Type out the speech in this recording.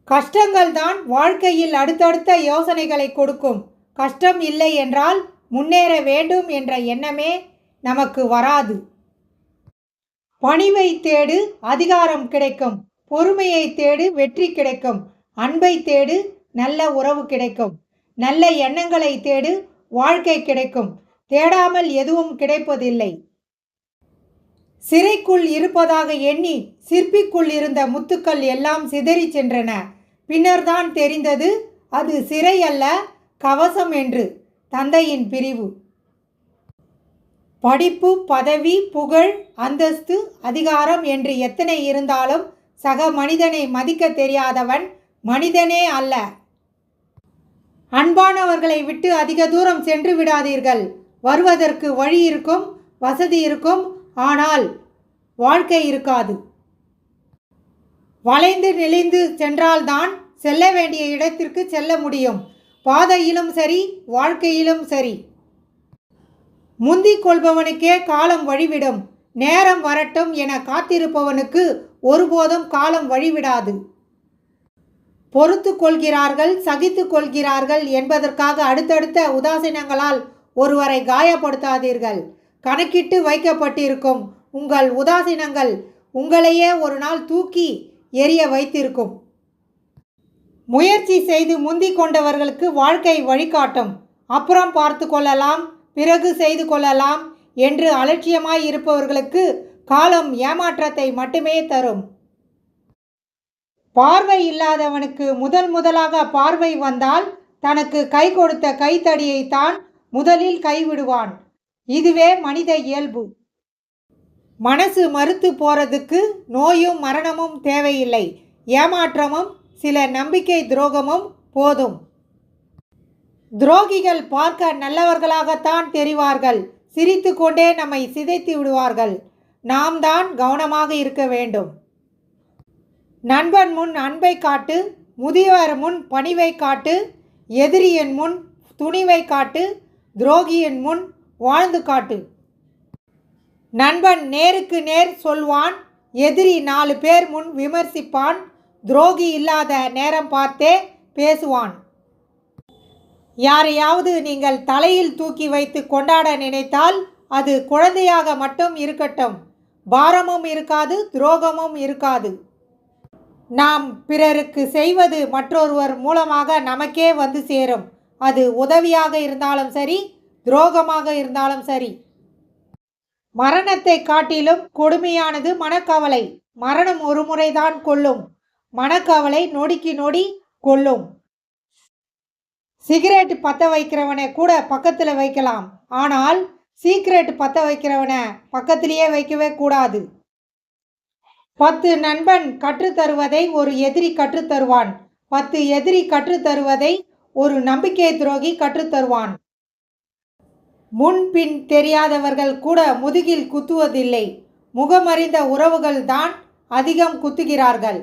கஷ்டங்கள் தான் வாழ்க்கையில் அடுத்தடுத்த யோசனைகளை கொடுக்கும். கஷ்டம் இல்லை என்றால் முன்னேற வேண்டும் என்ற எண்ணமே நமக்கு வராது. பணிவை தேடு, அதிகாரம் கிடைக்கும். பொறுமையை தேடு, வெற்றி கிடைக்கும். அன்பை தேடு, நல்ல உறவு கிடைக்கும். நல்ல எண்ணங்களை தேடு, வாழ்க்கை கிடைக்கும். தேடாமல் எதுவும் கிடைப்பதில்லை. சிறைக்குள் இருப்பதாக எண்ணி சிற்பிக்குள் இருந்த முத்துக்கள் எல்லாம் சிதறி சென்றன. பின்னர்தான் தெரிந்தது அது சிறை அல்ல, கவசம் என்று. தந்தையின் பிரிவு. படிப்பு, பதவி, புகழ், அந்தஸ்து, அதிகாரம் என்று எத்தனை இருந்தாலும் சக மனிதனை மதிக்க தெரியாதவன் மனிதனே அல்ல. அன்பானவர்களை விட்டு அதிக தூரம் சென்று விடாதீர்கள். வருவதற்கு வழி இருக்கும், வசதி இருக்கும், ஆனால் வாழ்க்கை இருக்காது. வளைந்து நெளிந்து சென்றால்தான் செல்ல வேண்டிய இடத்திற்கு செல்ல முடியும். பாதையிலும் சரி, வாழ்க்கையிலும் சரி. முந்திக் கொள்பவனுக்கே காலம் வழிவிடும். நேரம் வரட்டும் என காத்திருப்பவனுக்கு ஒருபோதும் காலம் வழிவிடாது. பொறுத்து கொள்கிறார்கள், சகித்து கொள்கிறார்கள் என்பதற்காக அடுத்தடுத்த உதாசீனங்களால் ஒருவரை காயப்படுத்தாதீர்கள். கணக்கிட்டு வைக்கப்பட்டிருக்கும் உங்கள் உதாசீனங்கள் உங்களையே ஒரு நாள் தூக்கி எறிய வைத்திருக்கும். முயற்சி செய்து முந்திக் கொண்டவர்களுக்கு வாழ்க்கை வழிகாட்டும். அப்புறம் பார்த்து கொள்ளலாம், பிறகு செய்து கொள்ளலாம் என்று அலட்சியமாய் இருப்பவர்களுக்கு காலம் ஏமாற்றத்தை மட்டுமே தரும். பார்வை இல்லாதவனுக்கு முதலாக பார்வை வந்தால் தனக்கு கை கொடுத்த கைத்தடியைத்தான் முதலில் கைவிடுவான். இதுவே மனித இயல்பு. மனசு மறுத்து போறதுக்கு நோயும் மரணமும் தேவையில்லை. ஏமாற்றமும் சில நம்பிக்கை துரோகமும் போதும். துரோகிகள் பார்க்க நல்லவர்களாகத்தான் தெரிவார்கள். சிரித்து கொண்டே நம்மை சிதைத்து விடுவார்கள். நாம் தான் கவனமாக இருக்க வேண்டும். நண்பன் முன் அன்பை காட்டு, முதியவர் முன் பணிவை காட்டு, எதிரியின் முன் துணிவை காட்டு, துரோகியின் முன் வாழ்ந்து காட்டு. நண்பன் நேருக்கு நேர் சொல்வான், எதிரி 4 பேர் முன் விமர்சிப்பான், துரோகி இல்லாத நேரம் பார்த்தே பேசுவான். யாரையாவது நீங்கள் தலையில் தூக்கி வைத்து கொண்டாட நினைத்தால் அது குழந்தையாக மட்டும் இருக்கட்டும். பாரமும் இருக்காது, துரோகமும் இருக்காது. நாம் பிறருக்கு செய்வது மற்றொருவர் மூலமாக நமக்கே வந்து சேரும். அது உதவியாக இருந்தாலும் சரி, துரோகமாக இருந்தாலும் சரி. மரணத்தை காட்டிலும் கொடுமையானது மனக்கவலை. மரணம் ஒரு முறைதான் கொல்லும், மனக்கவலை நொடிக்கு நொடி கொல்லும். சிகரெட் பற்ற வைக்கிறவனை கூட பக்கத்தில் வைக்கலாம், ஆனால் சீக்ரெட் பற்ற வைக்கிறவனை பக்கத்திலேயே வைக்கவே கூடாது. 10 நண்பன் கற்றுத்தருவதை ஒரு எதிரி கற்றுத்தருவான். 10 எதிரி கற்றுத்தருவதை ஒரு நம்பிக்கை துரோகி கற்றுத்தருவான். முன்பின் தெரியாதவர்கள் கூட முதுகில் குத்துவதில்லை. முகமறிந்த உறவுகள் தான் அதிகம் குத்துகிறார்கள்.